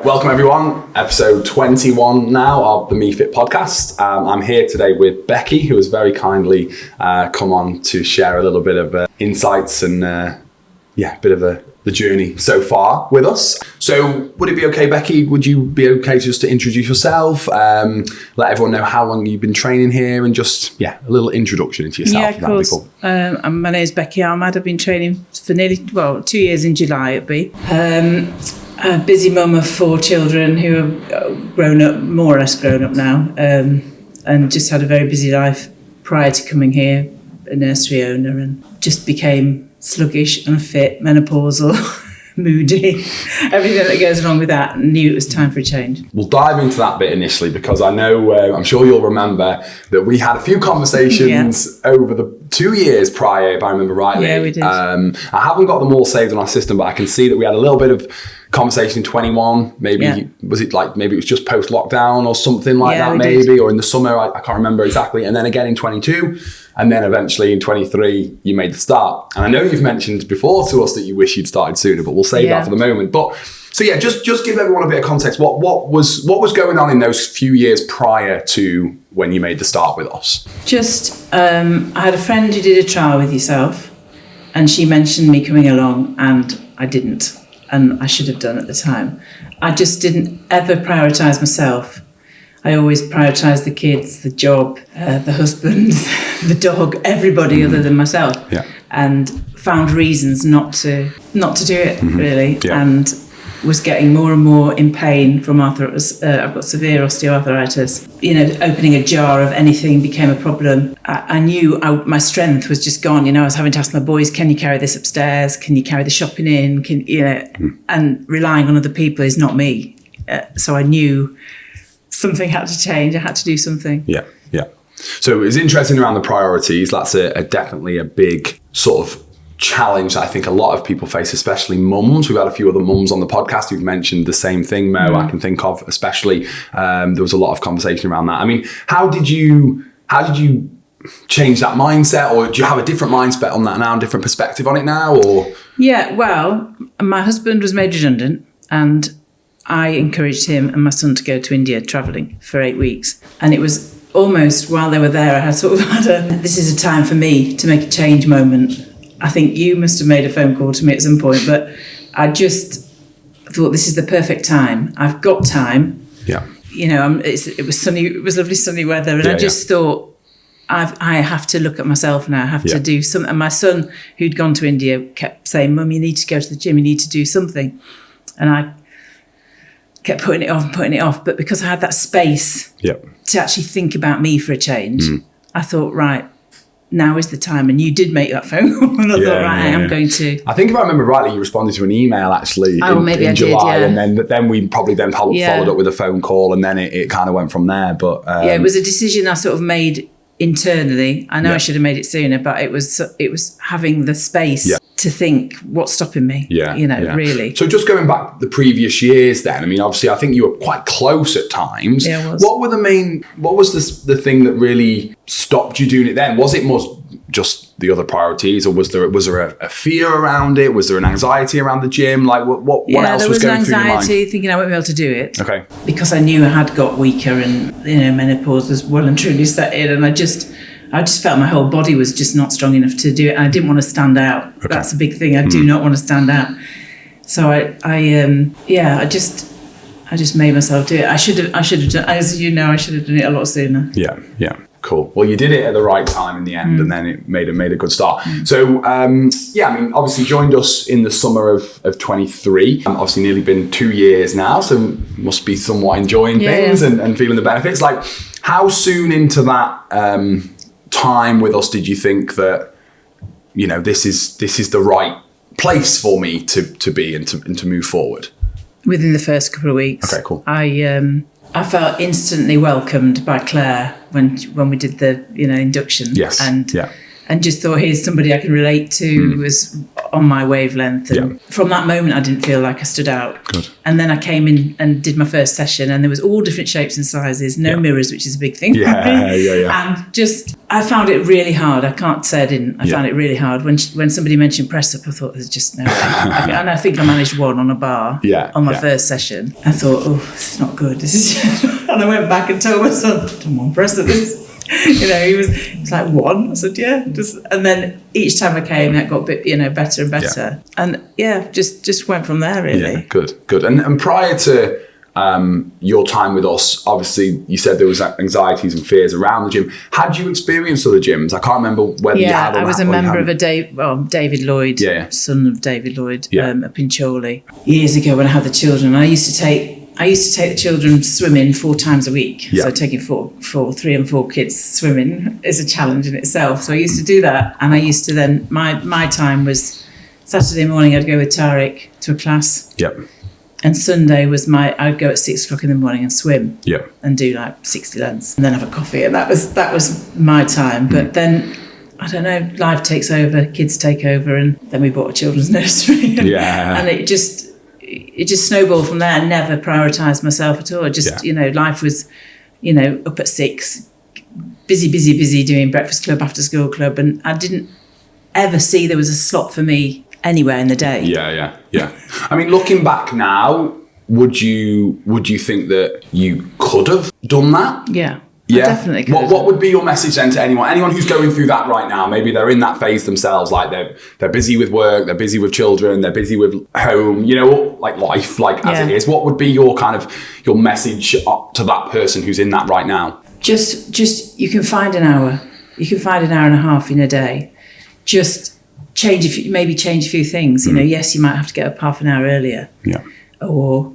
welcome everyone. Episode 21 now of the MEE-FIT Podcast. I'm here today with Becky, who has very kindly come on to share a little bit of insights and a bit of the journey so far with us. So would it be okay, Becky, would you be okay just to introduce yourself, let everyone know how long you've been training here and just, a little introduction into yourself? Yeah, of course. Cool. My name is Becky Ahmad. I've been training for nearly, 2 years in July it'll be. A busy mum of 4 children who have grown up, more or less grown up now, and just had a very busy life prior to coming here, a nursery owner, and just became sluggish, unfit, menopausal, moody, everything that goes along with that, and knew it was time for a change. We'll dive into that bit initially because I know, I'm sure you'll remember that we had a few conversations over the 2 years prior, if I remember rightly. Yeah, we did. I haven't got them all saved on our system, but I can see that we had a little bit of conversation in 21, maybe was it like, maybe it was just post lockdown or something like that, maybe, or in the summer, I can't remember exactly. And then again in 22, and then eventually in 23, you made the start. And I know you've mentioned before to us that you wish you'd started sooner, but we'll save that for the moment. But so just give everyone a bit of context. What was going on in those few years prior to when you made the start with us? I had a friend who did a trial with yourself, and she mentioned me coming along, and I didn't. And I should have done at the time. I just didn't ever prioritise myself. I always prioritised the kids, the job, the husband, the dog, everybody other than myself. Yeah. And found reasons not to do it, really. Yeah. And was getting more and more in pain from arthritis. I've got severe osteoarthritis. Opening a jar of anything became a problem. I knew my strength was just gone. I was having to ask my boys, can you carry this upstairs? Can you carry the shopping in? And relying on other people is not me. So I knew something had to change. I had to do something. Yeah. So it's interesting around the priorities. That's definitely a big sort of challenge that I think a lot of people face, especially mums. We've had a few other mums on the podcast who've mentioned the same thing, Mo, I can think of, especially. There was a lot of conversation around that. I mean, how did you change that mindset, or do you have a different mindset on that now, a different perspective on it now, or? Yeah, well, my husband was made redundant, and I encouraged him and my son to go to India travelling for 8 weeks. And it was almost while they were there, I had sort of this is a time for me to make a change moment. I think you must have made a phone call to me at some point, but I just thought this is the perfect time. I've got time. Yeah. It was sunny. It was lovely sunny weather, and I just thought I have to look at myself now. I have to do something. And my son, who'd gone to India, kept saying, "Mum, you need to go to the gym. You need to do something," and I kept putting it off. But because I had that space to actually think about me for a change, I thought, right, now is the time. And you did make that phone call, and I thought, I am going to. I think if I remember rightly, you responded to an email actually in July, and then we probably followed up with a phone call, and then it kind of went from there. But it was a decision I sort of made internally. I know I should have made it sooner, but it was having the space to think, what's stopping me? Really. So just going back the previous years then, I mean, obviously I think you were quite close at times. Yeah, I was. What was the thing that really stopped you doing it then? Was it just the other priorities, or was there a fear around it? Was there an anxiety around the gym? Like what else was going through your mind? There was an anxiety thinking I wouldn't be able to do it. Okay. Because I knew I had got weaker, and menopause was well and truly set in, and I just felt my whole body was just not strong enough to do it. And I didn't want to stand out. Okay. That's a big thing. I do not want to stand out. So I just made myself do it. I should have done, as you know, I should have done it a lot sooner. Yeah. Cool. Well, you did it at the right time in the end, and then it made a good start. So, I mean, obviously joined us in the summer of 23. Obviously nearly been 2 years now, so must be somewhat enjoying things and feeling the benefits. Like, how soon into that time with us did you think that, this is the right place for me to be and to move forward? Within the first couple of weeks. Okay, cool. I felt instantly welcomed by Claire when we did the induction. Yes. And just thought, here's somebody I can relate to, who was on my wavelength. And from that moment, I didn't feel like I stood out. Good. And then I came in and did my first session, and there was all different shapes and sizes, no mirrors, which is a big thing. And just, I found it really hard. I can't say I didn't. I found it really hard. When somebody mentioned press up, I thought there's just no way. And I think I managed one on a bar on my first session. I thought, oh, this is not good. This is and I went back and told my son, come on, press up this. He was like, one? I said, yeah. And then each time I came, that got a bit, better and better. And just went from there, really. Yeah, good. And prior to your time with us, obviously you said there was anxieties and fears around the gym. Had you experienced other gyms? I can't remember whether you had or not. I was a member of David Lloyd, son of David Lloyd, up in Chorley. Years ago when I had the children, I used to take the children swimming 4 times a week. So taking 3 and 4 kids swimming is a challenge in itself. So I used to do that. And I used to then, my time was Saturday morning, I'd go with Tariq to a class. And Sunday was I'd go at 6 o'clock in the morning and swim. And do like 60 lengths and then have a coffee. And that was my time. But then, I don't know, life takes over, kids take over. And then we bought a children's nursery. And it just snowballed from there. I never prioritised myself at all. Just, life was, up at 6, busy doing breakfast club, after school club. And I didn't ever see there was a slot for me anywhere in the day. Yeah. I mean, looking back now, would you think that you could have done that? Yeah. Definitely could. What would be your message then to anyone who's going through that right now? Maybe they're in that phase themselves, like they're busy with work, they're busy with children, they're busy with home, like life, as it is. What would be your your message to that person who's in that right now? Just you can find an hour. You can find an hour and a half in a day. Just change a few things. Yes, you might have to get up half an hour earlier. Or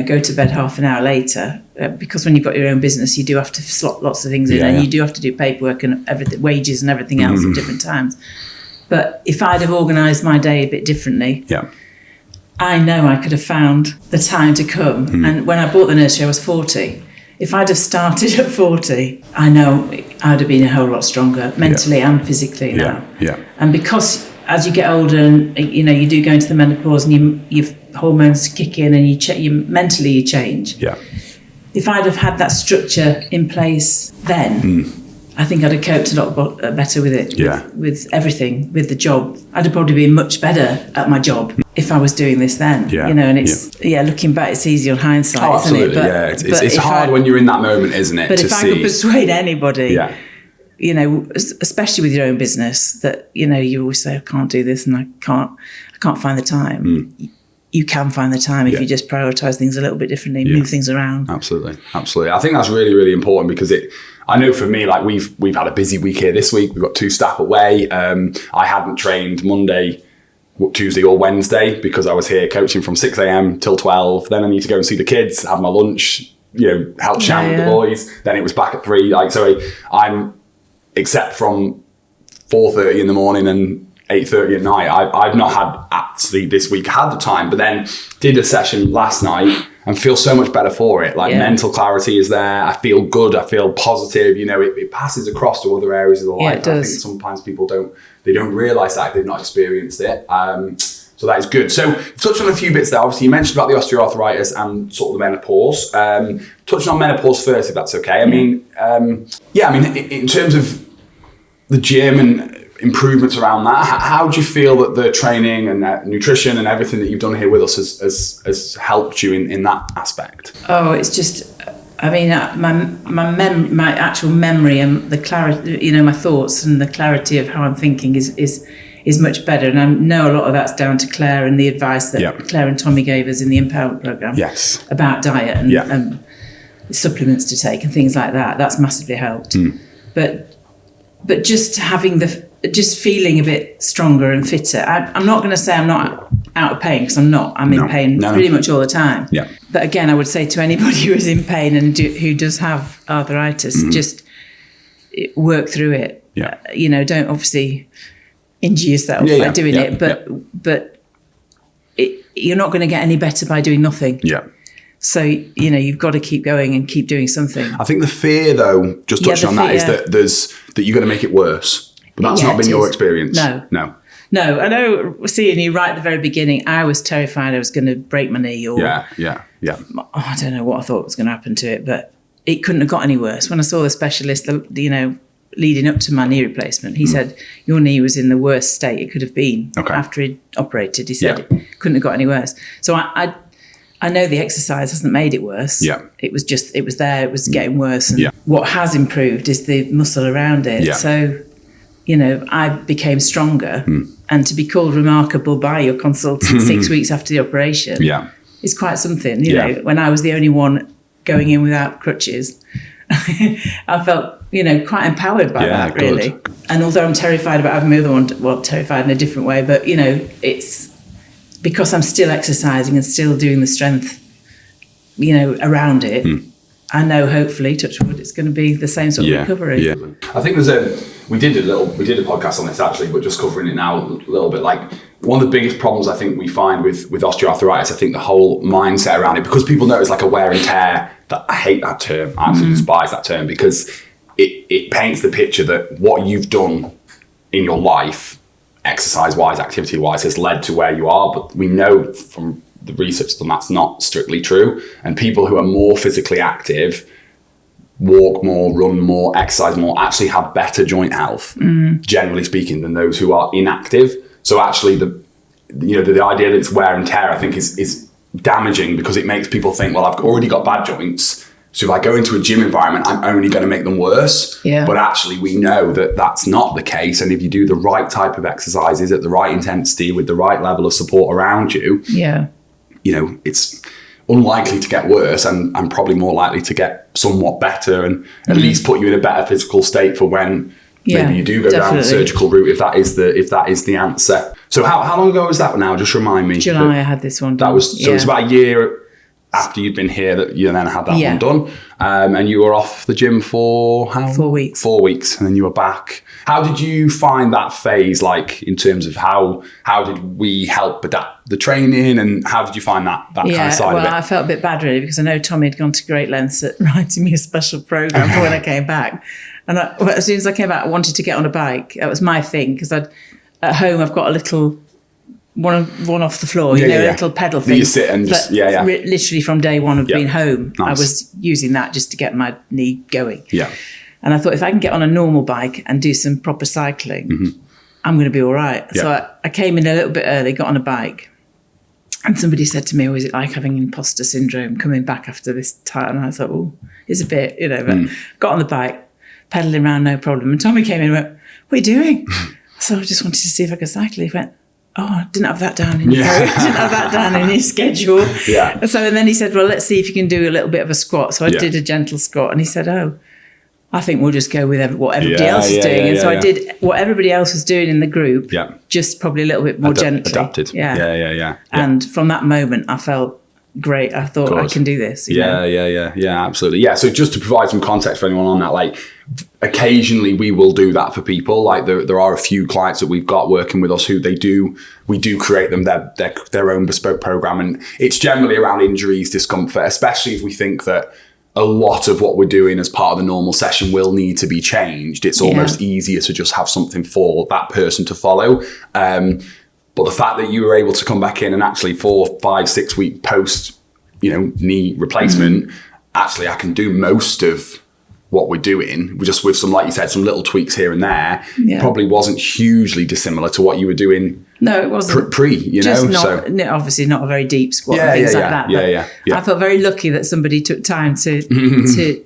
go to bed half an hour later, because when you've got your own business, you do have to slot lots of things in, and you do have to do paperwork and everything, wages and everything else at different times. But if I'd have organised my day a bit differently, I know I could have found the time to come. And when I bought the nursery, I was 40. If I'd have started at 40, I know I'd have been a whole lot stronger mentally and physically now. And because as you get older, and you do go into the menopause, and your hormones kick in, and you mentally change. If I'd have had that structure in place then, I think I'd have coped a lot better with it. With everything, with the job, I'd have probably been much better at my job if I was doing this then. And it's looking back, it's easy on hindsight, isn't it? But, it's hard when you're in that moment, isn't it? But if I could persuade anybody. Especially with your own business, that you always say, I can't do this and I can't find the time. You can find the time if you just prioritise things a little bit differently, move things around. Absolutely. I think that's really, really important, because I know for me, like we've had a busy week here this week. We've got 2 staff away. I hadn't trained Monday, Tuesday or Wednesday, because I was here coaching from 6 a.m. till 12. Then I need to go and see the kids, have my lunch, help shout with the boys. Then it was back at 3. Except from 4:30 in the morning and 8:30 at night, I've not had actually this week had the time, but then did a session last night and feel so much better for it. Mental clarity is there. I feel good. I feel positive. It passes across to other areas of the life. It does. I think sometimes people don't realise that if they've not experienced it. So that is good. So touched on a few bits there. Obviously, you mentioned about the osteoarthritis and sort of the menopause. Touching on menopause first, if that's okay. I mean, in terms of the gym and improvements around that, how do you feel that the training and nutrition and everything that you've done here with us has helped you in that aspect? Oh, it's just, my actual memory and the clarity, my thoughts and the clarity of how I'm thinking is much better. And I know a lot of that's down to Claire and the advice that Claire and Tommy gave us in the Empowerment Programme about diet and supplements to take and things like that. That's massively helped. But just having just feeling a bit stronger and fitter. I'm not going to say I'm not out of pain, because I'm not. I'm in pain pretty much all the time. But again, I would say to anybody who is in pain and who does have arthritis, just work through it. Don't obviously injure yourself by doing it, but you're not going to get any better by doing nothing. So, you've got to keep going and keep doing something. I think the fear, though, just touching on that, is that you're going to make it worse. But that's not been your experience. No. No, I know, seeing you right at the very beginning, I was terrified I was going to break my knee or... Yeah. I don't know what I thought was going to happen to it, but it couldn't have got any worse. When I saw the specialist, leading up to my knee replacement, he said, your knee was in the worst state it could have been after he'd operated. He said it couldn't have got any worse. So I know the exercise hasn't made it worse. Yeah. It was there, it was getting worse. And what has improved is the muscle around it. Yeah. So, I became stronger. And to be called remarkable by your consultant 6 weeks after the operation is quite something. You know, when I was the only one going in without crutches, I felt, quite empowered by that, really. Good. And although I'm terrified about having my other one, well, terrified in a different way, but, it's because I'm still exercising and still doing the strength, around it. I know, hopefully, touch wood, it's going to be the same sort of recovery. Yeah. I think we did a podcast on this actually, but just covering it now a little bit. Like, one of the biggest problems I think we find with osteoarthritis, I think the whole mindset around it, because people know it's like a wear and tear. That I hate that term. I absolutely despise that term, because it paints the picture that what you've done in your life, exercise-wise, activity-wise, has led to where you are. But we know from the research that that's not strictly true. And people who are more physically active, walk more, run more, exercise more, actually have better joint health, generally speaking, than those who are inactive. So actually, the idea that it's wear and tear, I think, is damaging, because it makes people think, well, I've already got bad joints, so if I go into a gym environment, I'm only going to make them worse. Yeah. But actually, we know that that's not the case. And if you do the right type of exercises at the right intensity with the right level of support around you, it's unlikely to get worse, and probably more likely to get somewhat better, and at least put you in a better physical state for when maybe you do go down the surgical route, if that is the answer. So how long ago was that now? Just remind me. July I had this one done. That was, so it was about a year after you'd been here that you then had that one done. And you were off the gym for how? 4 weeks. 4 weeks, and then you were back. How did you find that phase, like, in terms of how did we help adapt the training, and how did you find that kind of side of it? Well, I felt a bit bad, really, because I know Tommy had gone to great lengths at writing me a special program for when I came back. And as soon as I came back, I wanted to get on a bike. That was my thing, because at home I've got a little one off the floor, a little pedal thing. You sit and just, literally from day one of being home, I was using that just to get my knee going. Yeah. And I thought, if I can get on a normal bike and do some proper cycling, I'm going to be all right. Yeah. So I came in a little bit early, got on a bike, and somebody said to me, is it like having imposter syndrome coming back after this time? And I thought, it's a bit, but got on the bike, pedaling around, no problem. And Tommy came in and went, what are you doing? So I just wanted to see if I could cycle. He went, I didn't have that down in your schedule. Yeah. So, and then he said, well, let's see if you can do a little bit of a squat. So I did a gentle squat, and he said, I think we'll just go with what everybody else is doing. And so I did what everybody else was doing in the group, just probably a little bit more gently. Adapted. Yeah. And from that moment, I felt great. I thought, I can do this. Yeah, absolutely. Yeah, so just to provide some context for anyone on that, like, occasionally we will do that for people. Like, there are a few clients that we've got working with us who we do create them their own bespoke program, and it's generally around injuries, discomfort, especially if we think that a lot of what we're doing as part of the normal session will need to be changed. It's almost easier to just have something for that person to follow. But the fact that you were able to come back in and actually 4, 5, 6 week post, knee replacement, actually I can do most of what we're doing, just with some, like you said, some little tweaks here and there. Probably wasn't hugely dissimilar to what you were doing. No, it wasn't. Obviously not a very deep squat and things like that. I felt very lucky that somebody took time to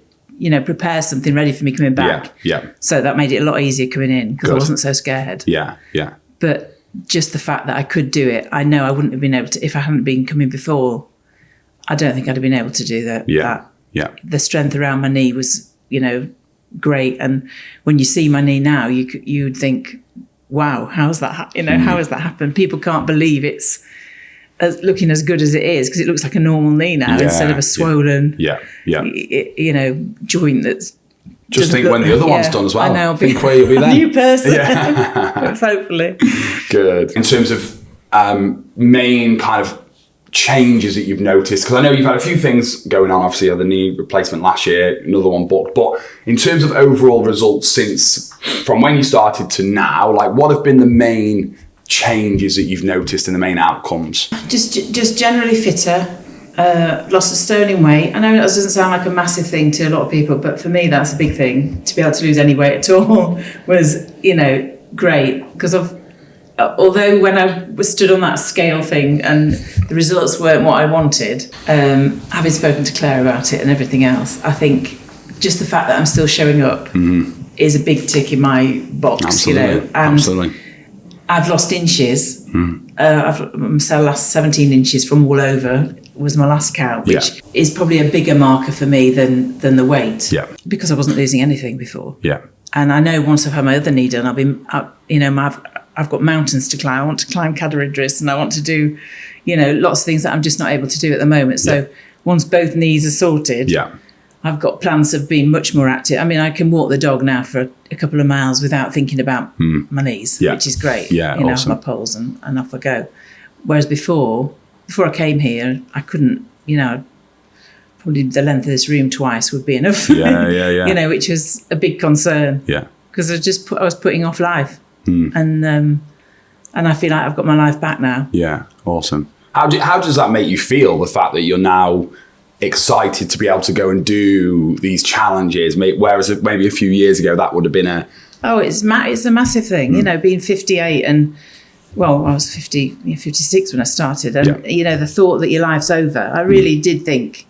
prepare something ready for me coming back. So that made it a lot easier coming in, because I wasn't so scared. But just the fact that I could do it, I know I wouldn't have been able to, if I hadn't been coming before, I don't think I'd have been able to do that. The strength around my knee was, great. And when you see my knee now, you'd think, wow, how's that? How has that happened? People can't believe it's looking as good as it is, because it looks like a normal knee now instead of a swollen, joint that's. Just think when the other one's done as well. I know. Think where you'll be then. A new person. Hopefully. Good. In terms of main kind of changes that you've noticed, because I know you've had a few things going on, obviously, the knee replacement last year, another one booked, but in terms of overall results from when you started to now, like, what have been the main changes that you've noticed in the main outcomes? Just generally fitter. Lost a stone in weight. I know that doesn't sound like a massive thing to a lot of people, but for me that's a big thing. To be able to lose any weight at all was, great, because although when I was stood on that scale thing and the results weren't what I wanted, having spoken to Claire about it and everything else, I think just the fact that I'm still showing up is a big tick in my box. Absolutely. And Absolutely. I've lost inches. I've lost 17 inches from all over was my last count, which is probably a bigger marker for me than the weight. Yeah. Because I wasn't losing anything before. Yeah. And I know once I've had my other knee done, I've got mountains to climb. I want to climb Cadair Idris, and I want to do, lots of things that I'm just not able to do at the moment. So once both knees are sorted, I've got plans of being much more active. I mean, I can walk the dog now for a couple of miles without thinking about my knees, which is great. Yeah, awesome. My poles and off I go. Whereas before I came here, I couldn't, probably the length of this room twice would be enough. Which was a big concern. Yeah. Because I was putting off life. And I feel like I've got my life back now. Yeah, awesome. How does that make you feel, the fact that you're now excited to be able to go and do these challenges, whereas maybe a few years ago that would have been it's a massive thing, being 58 and, well, I was 56 when I started, and the thought that your life's over, I really did think,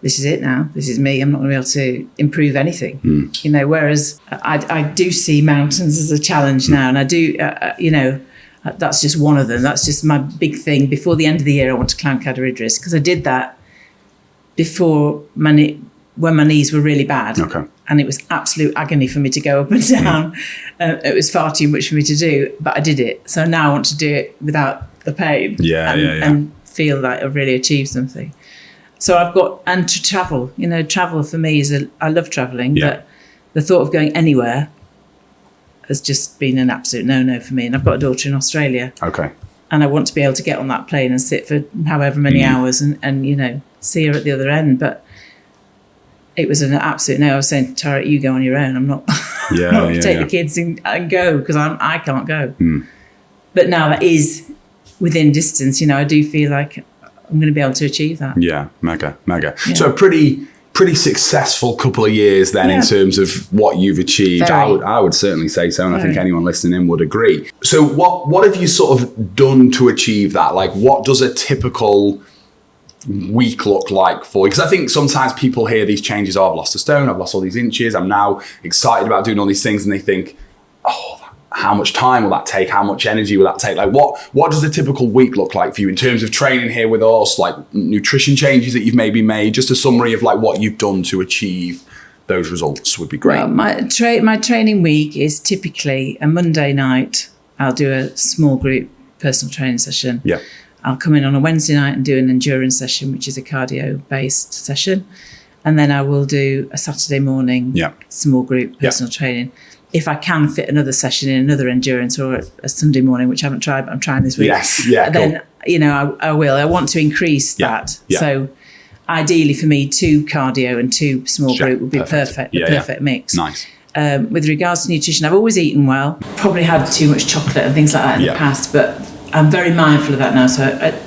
this is it now, this is me, I'm not going to be able to improve anything, whereas I do see mountains as a challenge now, and I do, that's just one of them. That's just my big thing. Before the end of the year, I want to climb Cadair Idris, because I did that before when my knees were really bad. Okay. And it was absolute agony for me to go up and down. It was far too much for me to do, but I did it. So now I want to do it without the pain. And feel like I've really achieved something. So and to travel, travel for me I love traveling, but the thought of going anywhere has just been an absolute no-no for me. And I've got a daughter in Australia. Okay. And I want to be able to get on that plane and sit for however many hours and see her at the other end. But it was an absolute no. I was saying to Tara, you go on your own. I'm not take the kids and go, because I can't go. But now that is within distance, I do feel like I'm going to be able to achieve that. Yeah, mega. Yeah. So a pretty successful couple of years then in terms of what you've achieved. I would certainly say so, and I think anyone listening in would agree. So what have you sort of done to achieve that? Like, what does a typical week look like for you? Because I think sometimes people hear these changes, I've lost a stone, I've lost all these inches, I'm now excited about doing all these things, and they think, how much time will that take? How much energy will that take? Like, what does a typical week look like for you in terms of training here with us, like nutrition changes that you've maybe made? Just a summary of like what you've done to achieve those results would be great. Well, my training week is typically a Monday night. I'll do a small group personal training session. Yeah. I'll come in on a Wednesday night and do an endurance session, which is a cardio-based session. And then I will do a Saturday morning small group personal training. If I can fit another session in, another endurance, or a Sunday morning, which I haven't tried, but I'm trying this week. Yes, then, I will. I want to increase that. Yeah. So ideally for me, 2 cardio and 2 small group would be perfect. The perfect mix. Nice. With regards to nutrition, I've always eaten well. Probably had too much chocolate and things like that in the past, but I'm very mindful of that now. So I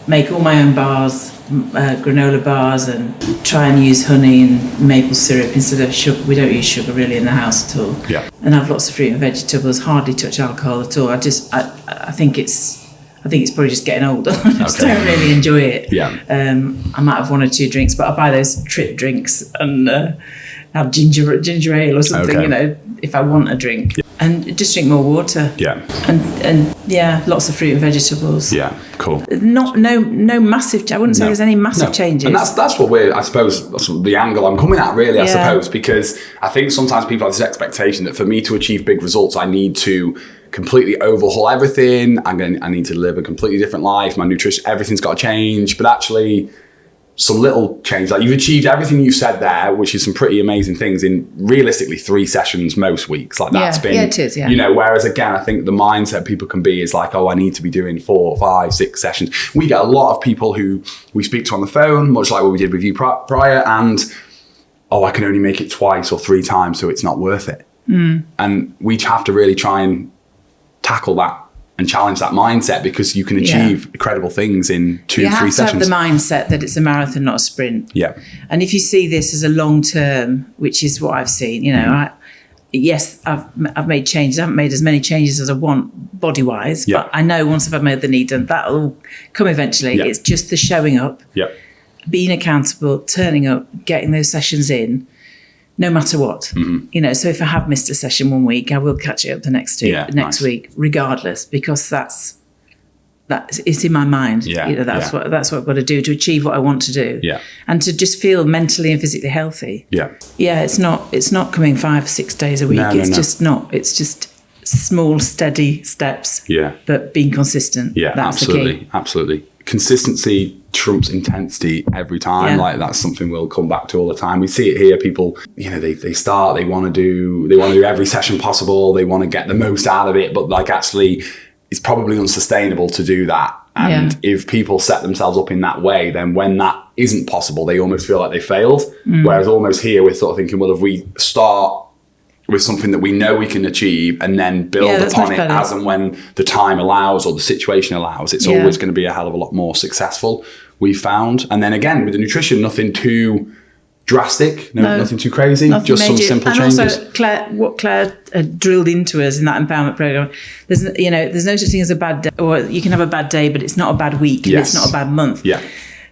make all my own bars, granola bars, and try and use honey and maple syrup instead of sugar. We don't use sugar really in the house at all. Yeah. And have lots of fruit and vegetables. Hardly touch alcohol at all. I think it's probably just getting older. I just don't really enjoy it. Yeah. I might have 1 or 2 drinks, but I buy those trip drinks and have ginger ale or something. If I want a drink. Yeah. And just drink more water. Yeah. And lots of fruit and vegetables. Yeah, cool. No massive, I wouldn't say there's any massive changes. And that's what I suppose, that's the angle I'm coming at really, I suppose, because I think sometimes people have this expectation that for me to achieve big results, I need to completely overhaul everything. I need to live a completely different life. My nutrition, everything's got to change. But actually, some little change, like you've achieved everything you said there, which is some pretty amazing things in realistically 3 sessions most weeks. Like that's been, it is, whereas again, I think the mindset people can be is like, I need to be doing 4, 5, 6 sessions. We get a lot of people who we speak to on the phone, much like what we did with you prior, and I can only make it 2 or 3 times, so it's not worth it. And we have to really try and tackle that and challenge that mindset, because you can achieve incredible things in 2-3 sessions. You have to have the mindset that it's a marathon, not a sprint. Yeah. And if you see this as a long term, which is what I've seen, you know, I've made changes. I haven't made as many changes as I want body wise, but I know once I've made the knee done, that'll come eventually. It's just the showing up, being accountable, turning up, getting those sessions in, no matter what. You know, so if I have missed a session one week, I will catch it up the next week, regardless, because that's it's in my mind. You know, that's what I've got to do to achieve what I want to do. And to just feel mentally and physically healthy. It's not coming 5 or 6 days a week. Just not. It's just small, steady steps. But being consistent. That's the key. Absolutely. Consistency trumps intensity every time. Like, that's something we'll come back to all the time. We see it here. People, you know, they start, they want to do every session possible. They want to get the most out of it, but like, actually, it's probably unsustainable to do that. And if people set themselves up in that way, then when that isn't possible, they almost feel like they failed. Whereas almost here, we're sort of thinking, well, if we start with something that we know we can achieve and then build upon it as and when the time allows or the situation allows, it's always going to be a hell of a lot more successful, we found. And then again, with the nutrition, nothing too drastic, nothing too crazy, just some simple changes. Also, what Claire drilled into us in that empowerment program, there's no such thing as a bad day, or you can have a bad day, but it's not a bad week, and it's not a bad month.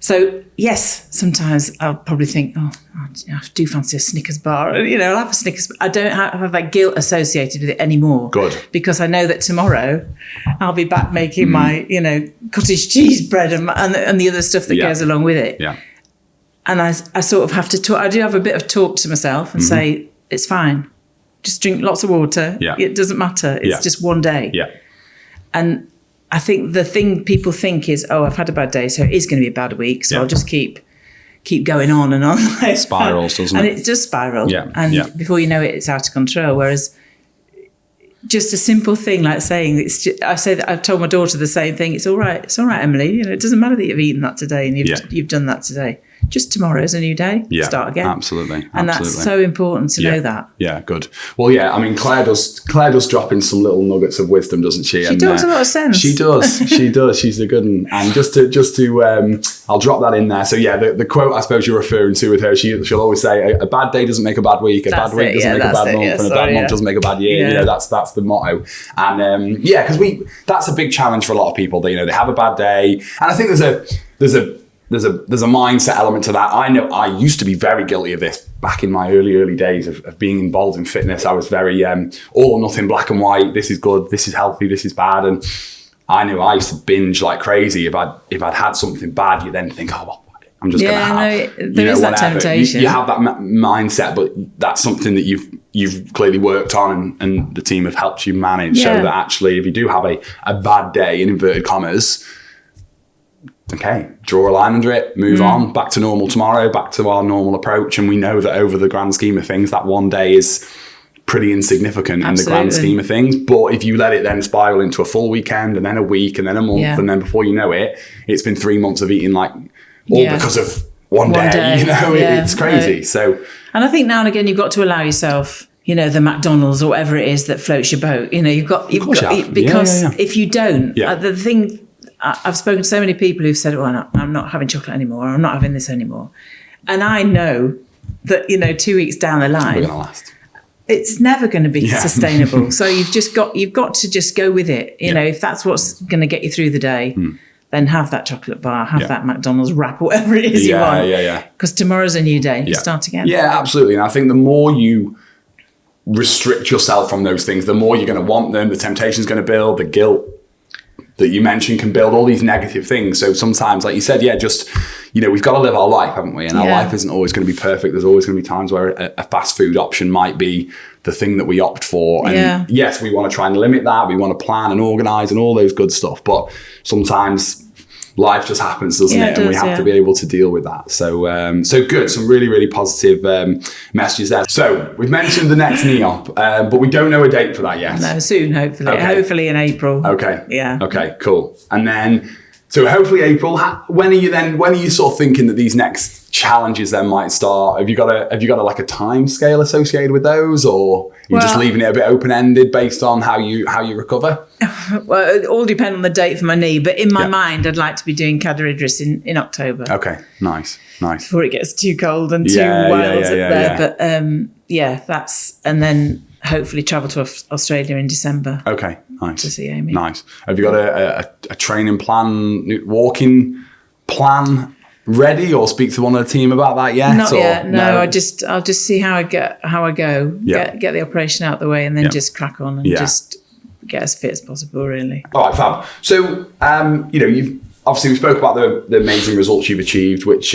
So yes, sometimes I'll probably think, I do fancy a Snickers bar. You know, I'll have a Snickers. I don't have that guilt associated with it anymore. Good. Because I know that tomorrow I'll be back making my, cottage cheese bread and the other stuff that goes along with it. And I sort of have to talk. I do have a bit of talk to myself and say, it's fine. Just drink lots of water. It doesn't matter. It's just one day. And I think the thing people think is, I've had a bad day, so it is going to be a bad week. So I'll just keep going on and on. It spirals, doesn't it? And it does spiral. And before you know it, it's out of control. Whereas just a simple thing like saying, I've told my daughter the same thing. It's all right, Emily. You know, it doesn't matter that you've eaten that today and you've done that today. Just tomorrow's a new day. Start again. Absolutely. And that's so important to know that. Yeah, good. Well, I mean, Claire does drop in some little nuggets of wisdom, doesn't she? She talks a lot of sense. She does. She's a good one. And just to I'll drop that in there. So the quote I suppose you're referring to with her, she'll always say, a bad day doesn't make a bad week, a bad week doesn't make a bad month, and a bad month doesn't make a bad year. You know, that's the motto. And because that's a big challenge for a lot of people. They have a bad day, and I think there's a mindset element to that. I know I used to be very guilty of this back in my early days of being involved in fitness. I was very all or nothing, black and white. This is good, this is healthy, this is bad. And I knew I used to binge like crazy. If I'd had something bad, you then think, I'm just going to have. There is that temptation. You have that mindset, but that's something that you've clearly worked on, and the team have helped you manage. So that actually, if you do have a bad day, in inverted commas, okay, draw a line under it, move on, back to normal tomorrow, back to our normal approach. And we know that over the grand scheme of things, that one day is pretty insignificant in the grand scheme of things. But if you let it then spiral into a full weekend and then a week and then a month, and then before you know it, it's been 3 months of eating because of one day. It's crazy. So, and I think now and again, you've got to allow yourself, the McDonald's or whatever it is that floats your boat. You've got because if you don't, the thing, I've spoken to so many people who've said, I'm not having chocolate anymore, or I'm not having this anymore. And I know that, 2 weeks down the line, we're going to last. It's never going to be sustainable. So you've got to just go with it. If that's what's going to get you through the day, then have that chocolate bar, have that McDonald's wrap, whatever it is you want. Because tomorrow's a new day. You start again. Yeah, absolutely. And I think the more you restrict yourself from those things, the more you're going to want them. The temptation's going to build. The guilt that you mentioned can build all these negative things. So sometimes, like you said, we've got to live our life, haven't we? And our life isn't always going to be perfect. There's always going to be times where a fast food option might be the thing that we opt for. And yes, we want to try and limit that. We want to plan and organize and all those good stuff. But sometimes life just happens, doesn't it? And we have to be able to deal with that. So good. Some really, really positive messages there. So we've mentioned the next NEE-OP, but we don't know a date for that yet. No, soon, hopefully. Okay. Hopefully in April. Okay. Yeah. Okay, cool. And then So hopefully April. When are you sort of thinking that these next challenges then might start? Have you got a time scale associated with those, or you're just leaving it a bit open ended based on how you recover? Well, it all depends on the date for my knee, but in my mind, I'd like to be doing Cadair Idris in October. Okay, nice. Before it gets too cold and too wild up there. But that's, and then hopefully travel to Australia in December. Okay, nice. To see Amy. Nice. Have you got a training plan, walking plan ready, or speak to one of the team about that yet? Not yet. No, I'll just see how I go. Yeah. Get the operation out of the way, and then just crack on and just get as fit as possible. Really. All right, fab. So you've obviously we spoke about the amazing results you've achieved, which.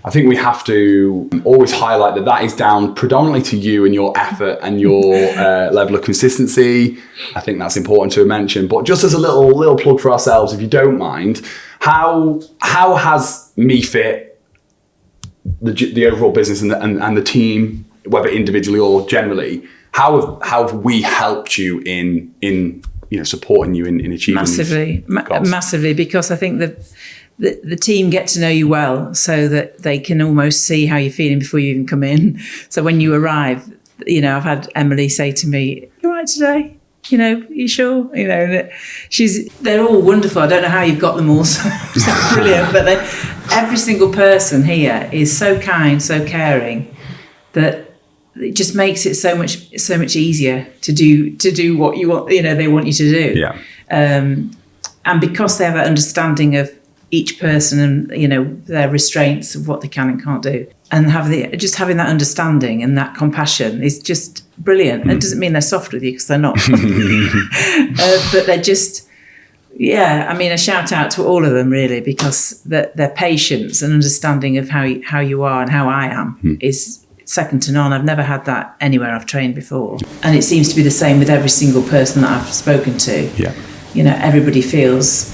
I think we have to always highlight that is down predominantly to you and your effort and your level of consistency. I think that's important to mention. But just as a little plug for ourselves, if you don't mind, how has MEE-FIT, the overall business and the team, whether individually or generally, how have we helped you in supporting you in achieving massively, because I think that the team get to know you well, so that they can almost see how you're feeling before you even come in. So when you arrive, I've had Emily say to me, "You all right today? You sure?" They're all wonderful. I don't know how you've got them all so brilliant, but every single person here is so kind, so caring, that it just makes it so much easier to do what you want. They want you to do. Yeah. And because they have that understanding of each person and their restraints of what they can and can't do, and having that understanding and that compassion is just brilliant. It doesn't mean they're soft with you, because they're not, but they're just a shout out to all of them, really, because their patience and understanding of how you are and how I am is second to none. I've never had that anywhere I've trained before, and it seems to be the same with every single person that I've spoken to. Everybody feels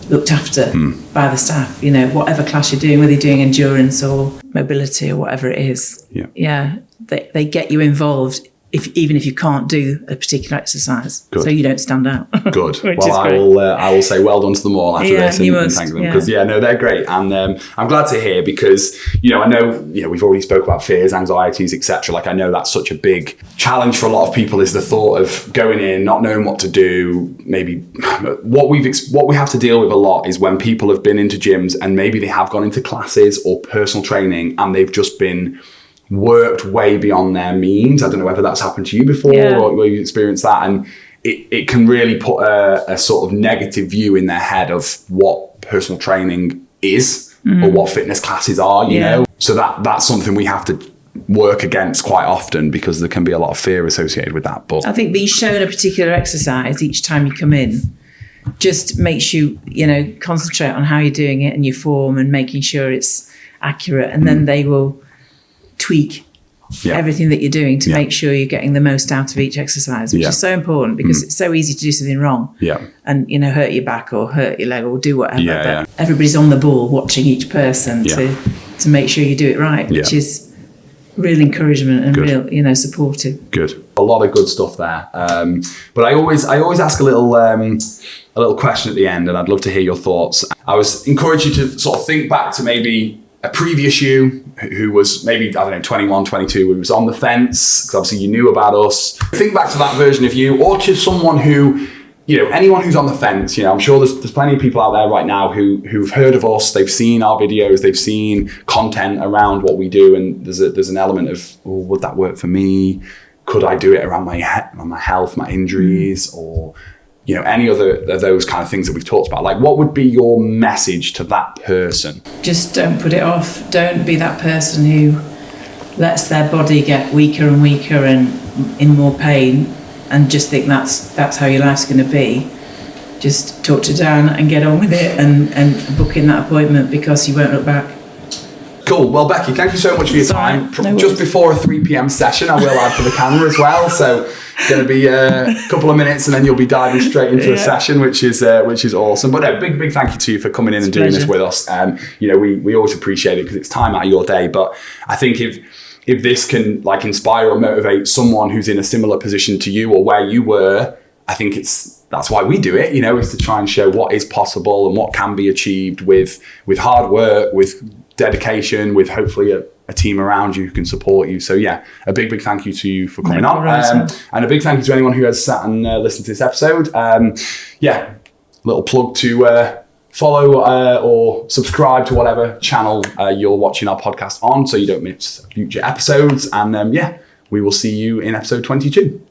looked after by the staff, whatever class you're doing, whether you're doing endurance or mobility or whatever it is. They get you involved even if you can't do a particular exercise. Good. So you don't stand out. Good. Well, I will say well done to them all after this and thank them, because they're great, and I'm glad to hear, because I know we've already spoke about fears, anxieties, etc. Like, I know that's such a big challenge for a lot of people, is the thought of going in not knowing what to do. Maybe what we have to deal with a lot is when people have been into gyms and maybe they have gone into classes or personal training and they've just been worked way beyond their means. I don't know whether that's happened to you before or you experienced that, and it can really put a sort of negative view in their head of what personal training is or what fitness classes are, you know. So that's something we have to work against quite often, because there can be a lot of fear associated with that. But I think being shown a particular exercise each time you come in just makes you, concentrate on how you're doing it and your form and making sure it's accurate, and then they will tweak everything that you're doing to make sure you're getting the most out of each exercise, which is so important, because it's so easy to do something wrong and hurt your back or hurt your leg or do whatever, but everybody's on the ball watching each person to make sure you do it right, which is real encouragement and real supportive. Good. A lot of good stuff there, but I always ask a little question at the end, and I'd love to hear your thoughts. I was encouraging you to sort of think back to maybe a previous you who was maybe, 21, 22, who was on the fence, because obviously you knew about us. Think back to that version of you, or to someone who, anyone who's on the fence. I'm sure there's plenty of people out there right now who've heard of us, they've seen our videos, they've seen content around what we do, and there's an element of, would that work for me? Could I do it around my health, my injuries, or any other of those kind of things that we've talked about? Like, what would be your message to that person? Just don't put it off. Don't be that person who lets their body get weaker and weaker and in more pain, and just think that's how your life's going to be. Just talk to Dan and get on with it, and book in that appointment, because you won't look back. Cool. Well, Becky, thank you so much for your time. Just before a 3 p.m. session, I will add for the camera as well. So it's going to be a couple of minutes, and then you'll be diving straight into a session, which is awesome. But no, big thank you to you for coming in and doing this with us. We always appreciate it, because it's time out of your day. But I think if this can inspire or motivate someone who's in a similar position to you, or where you were, I think that's why we do it, you know, is to try and show what is possible and what can be achieved with hard work, with dedication, with hopefully a team around you who can support you. So yeah, a big thank you to you for coming on. And a big thank you to anyone who has sat and listened to this episode. Little plug to follow or subscribe to whatever channel you're watching our podcast on so you don't miss future episodes. And we will see you in episode 22.